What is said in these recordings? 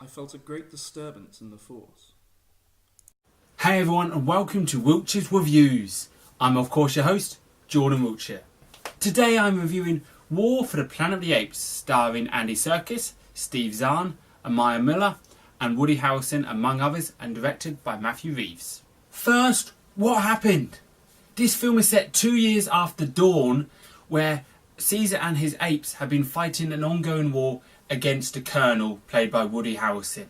I felt a great disturbance in the force. Hey everyone, and welcome to Wiltshire's Weviews. I'm of course your host, Jordan Wiltshire. Today I'm reviewing War for the Planet of the Apes, starring Andy Serkis, Steve Zahn, Amaya Miller and Woody Harrelson among others, and directed by Matthew Reeves. First, what happened? This film is set 2 years after Dawn, where Caesar and his apes have been fighting an ongoing war against the Colonel, played by Woody Harrelson.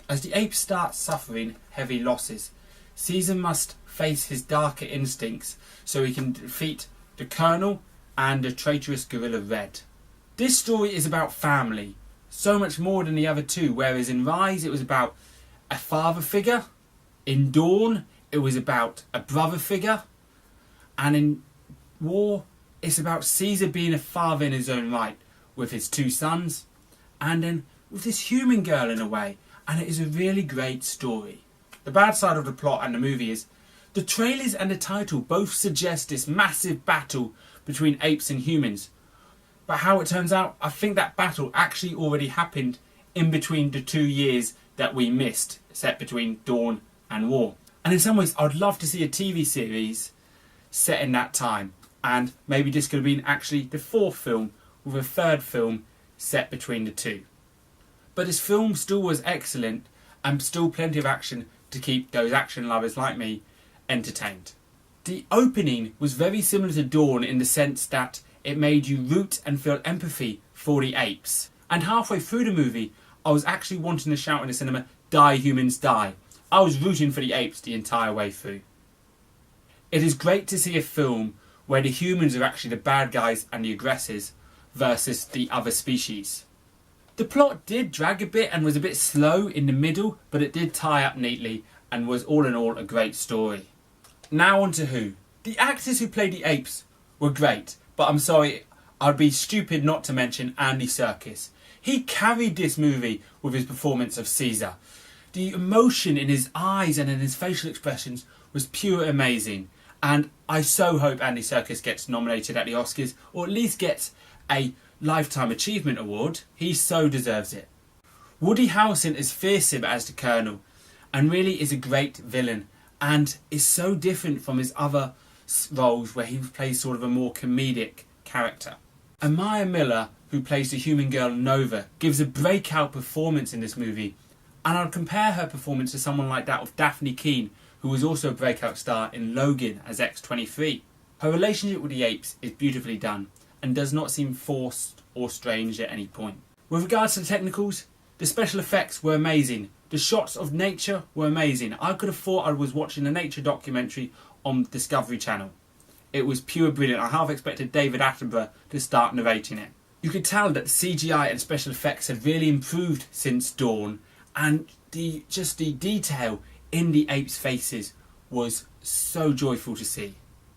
As the apes start suffering heavy losses, Caesar must face his darker instincts so he can defeat the Colonel and the traitorous gorilla Red. This story is about family, so much more than the other two, whereas in Rise it was about a father figure, in Dawn it was about a brother figure, and in War it's about Caesar being a father in his own right, with his two sons, and then with this human girl in a way, and it is a really great story. The bad side of the plot and the movie is the trailers and the title both suggest this massive battle between apes and humans. But how it turns out, I think that battle actually already happened in between the 2 years that we missed, set between Dawn and War. And in some ways, I'd love to see a TV series set in that time. And maybe this could have been actually the fourth film, with a third film set between the two. But this film still was excellent, and still plenty of action to keep those action lovers like me entertained. The opening was very similar to Dawn in the sense that it made you root and feel empathy for the apes. And halfway through the movie, I was actually wanting to shout in the cinema, "Die humans, die." I was rooting for the apes the entire way through. It is great to see a film where the humans are actually the bad guys and the aggressors versus the other species. The plot did drag a bit and was a bit slow in the middle, but it did tie up neatly and was all in all a great story. Now on to who. The actors who played the apes were great, but I'm sorry, I'd be stupid not to mention Andy Serkis. He carried this movie with his performance of Caesar. The emotion in his eyes and in his facial expressions was pure amazing, and I so hope Andy Serkis gets nominated at the Oscars, or at least gets a Lifetime Achievement Award. He so deserves it. Woody Harrelson is fearsome as the Colonel, and really is a great villain, and is so different from his other roles where he plays sort of a more comedic character. Amaya Miller, who plays the human girl Nova, gives a breakout performance in this movie, and I'd compare her performance to someone like that of Daphne Keane, who was also a breakout star in Logan as X-23. Her relationship with the apes is beautifully done, and does not seem forced or strange at any point. With regards to the technicals, the special effects were amazing. The shots of nature were amazing. I could have thought I was watching a nature documentary on Discovery Channel. It was pure brilliant. I half expected David Attenborough to start narrating it. You could tell that the CGI and special effects had really improved since Dawn, and the detail in the apes' faces was so joyful to see.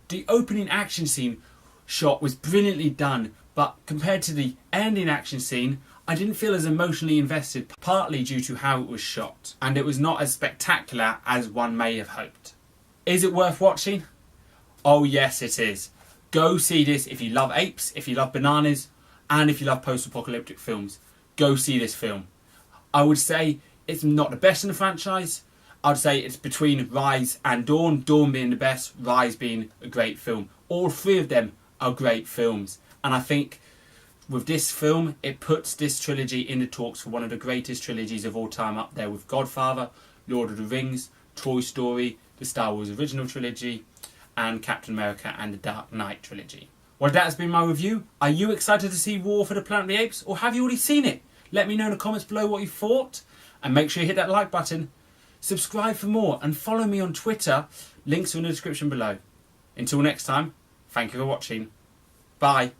The opening action scene shot was brilliantly done, but compared to the ending action scene, I didn't feel as emotionally invested, partly due to how it was shot, and it was not as spectacular as one may have hoped. Is it worth watching? Oh yes it is. Go see this if you love apes, if you love bananas, and if you love post-apocalyptic films. Go see this film. I would say it's not the best in the franchise. I'd say it's between Rise and Dawn, Dawn being the best, Rise being a great film. All three of them are great films, and I think with this film it puts this trilogy in the talks for one of the greatest trilogies of all time, up there with Godfather, Lord of the Rings, Toy Story, the Star Wars original trilogy, and Captain America and the Dark Knight trilogy. Well, that has been my review. Are you excited to see War for the Planet of the Apes, or have you already seen it? Let me know in the comments below what you thought, and make sure you hit that like button. Subscribe for more and follow me on Twitter. Links are in the description below. Until next time, thank you for watching. Bye.